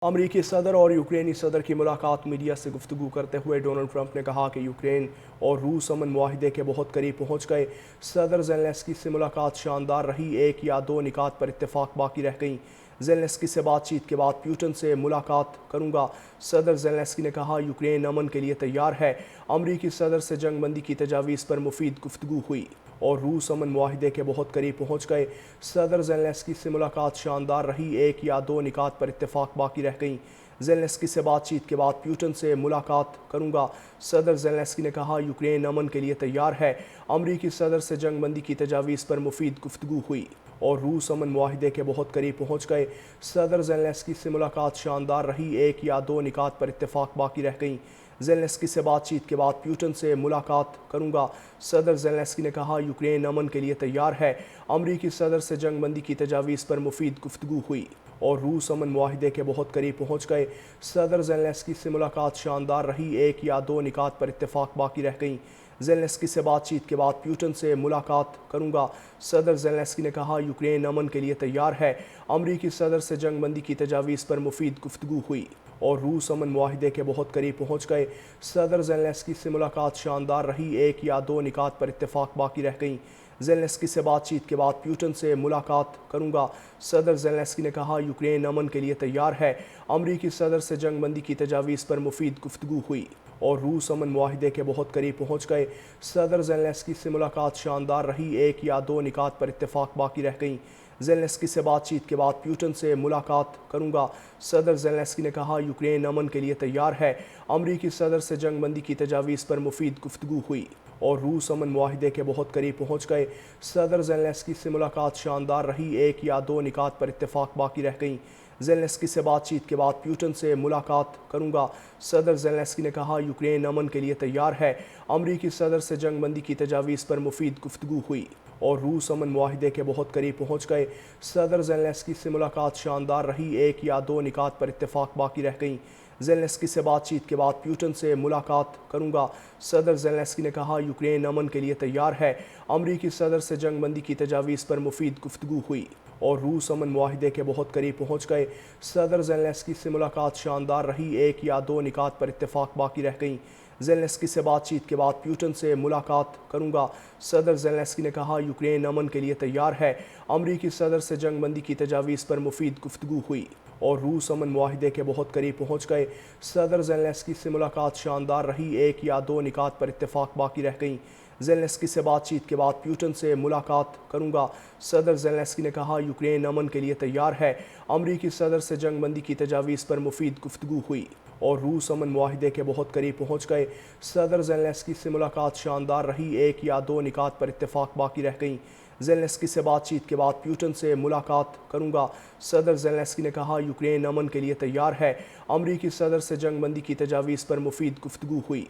امریکی صدر اور یوکرینی صدر کی ملاقات میڈیا سے گفتگو کرتے ہوئے ڈونلڈ ٹرمپ نے کہا کہ یوکرین اور روس امن معاہدے کے بہت قریب پہنچ گئے۔ صدر زیلنسکی سے ملاقات شاندار رہی، ایک یا دو نکات پر اتفاق باقی رہ گئیں۔ زیلنسکی سے بات چیت کے بعد پیوٹن سے ملاقات کروں گا۔ صدر زیلنسکی نے کہا یوکرین امن کے لیے تیار ہے۔ امریکی صدر سے جنگ بندی کی تجاویز پر مفید گفتگو ہوئی اور روس امن معاہدے کے بہت قریب پہنچ گئے۔ صدر زیلنسکی سے ملاقات شاندار رہی، ایک یا دو نکات پر اتفاق باقی رہ گئیں۔ زیلنسکی سے بات چیت کے بعد پیوٹن سے ملاقات کروں گا۔ صدر زیلنسکی نے کہا یوکرین امن کے لیے تیار ہے۔ امریکی صدر سے جنگ بندی کی تجاویز پر مفید گفتگو ہوئی اور روس امن معاہدے کے بہت قریب پہنچ گئے۔ صدر زیلنسکی سے ملاقات شاندار رہی، ایک یا دو نکات پر اتفاق باقی رہ گئیں۔ زیلنسکی سے بات چیت کے بعد پیوٹن سے ملاقات کروں گا۔ صدر زیلنسکی نے کہا یوکرین امن کے لیے تیار ہے۔ امریکی صدر سے جنگ بندی کی تجاویز پر مفید گفتگو ہوئی اور روس امن معاہدے کے بہت قریب پہنچ گئے۔ صدر زیلنسکی سے ملاقات شاندار رہی، ایک یا دو نکات پر اتفاق باقی رہ گئیں۔ زیلنسکی سے بات چیت کے بعد پیوٹن سے ملاقات کروں گا۔ صدر زیلنسکی نے کہا یوکرین امن کے لیے تیار ہے۔ امریکی صدر سے جنگ بندی کی تجاویز پر مفید گفتگو ہوئی اور روس امن معاہدے کے بہت قریب پہنچ گئے۔ صدر زیلنسکی سے ملاقات شاندار رہی، ایک یا دو نکات پر اتفاق باقی رہ گئیں۔ زیلنسکی سے بات چیت کے بعد پیوٹن سے ملاقات کروں گا۔ صدر زیلنسکی نے کہا یوکرین امن کے لیے تیار ہے۔ امریکی صدر سے جنگ بندی کی تجاویز پر مفید گفتگو ہوئی اور روس امن معاہدے کے بہت قریب پہنچ گئے۔ صدر زیلنسکی سے ملاقات شاندار رہی، ایک یا دو نکات پر اتفاق باقی رہ گئیں۔ زیلنسکی سے بات چیت کے بعد پیوٹن سے ملاقات کروں گا۔ صدر زیلنسکی نے کہا یوکرین امن کے لیے تیار ہے۔ امریکی صدر سے جنگ بندی کی تجاویز پر مفید گفتگو ہوئی اور روس امن معاہدے کے بہت قریب پہنچ گئے۔ صدر زیلنسکی سے ملاقات شاندار رہی، ایک یا دو نکات پر اتفاق باقی رہ گئیں۔ زیلنسکی سے بات چیت کے بعد پیوٹن سے ملاقات کروں گا۔ صدر زیلنسکی نے کہا یوکرین امن کے لیے تیار ہے۔ امریکی صدر سے جنگ بندی کی تجاویز پر مفید گفتگو ہوئی اور روس امن معاہدے کے بہت قریب پہنچ گئے۔ صدر زیلنسکی سے ملاقات شاندار رہی، ایک یا دو نکات پر اتفاق باقی رہ گئیں۔ زیلنسکی سے بات چیت کے بعد پیوٹن سے ملاقات کروں گا۔ صدر زیلنسکی نے کہا یوکرین امن کے لیے تیار ہے۔ امریکی صدر سے جنگ بندی کی تجاویز پر مفید گفتگو ہوئی اور روس امن معاہدے کے بہت قریب پہنچ گئے۔ صدر زیلنسکی سے ملاقات شاندار رہی، ایک یا دو نکات پر اتفاق باقی رہ گئیں۔ زیلنسکی سے بات چیت کے بعد پیوٹن سے ملاقات کروں گا۔ صدر زیلنسکی نے کہا یوکرین امن کے لیے تیار ہے۔ امریکی صدر سے جنگ بندی کی تجاویز پر مفید گفتگو ہوئی اور روس امن معاہدے کے بہت قریب پہنچ گئے۔ صدر زیلنسکی سے ملاقات شاندار رہی، ایک یا دو نکات پر اتفاق باقی رہ گئیں۔ زیلنسکی سے بات چیت کے بعد پیوٹن سے ملاقات کروں گا۔ صدر زیلنسکی نے کہا یوکرین امن کے لیے تیار ہے۔ امریکی صدر سے جنگ بندی کی تجاویز پر مفید گفتگو ہوئی اور روس امن معاہدے کے بہت قریب پہنچ گئے۔ صدر زیلنسکی سے ملاقات شاندار رہی، ایک یا دو نکات پر اتفاق باقی رہ گئیں۔ زیلنسکی سے بات چیت کے بعد پیوٹن سے ملاقات کروں گا۔ صدر زیلنسکی نے کہا یوکرین امن کے لیے تیار ہے۔ امریکی صدر سے جنگ بندی کی تجاویز پر مفید گفتگو ہوئی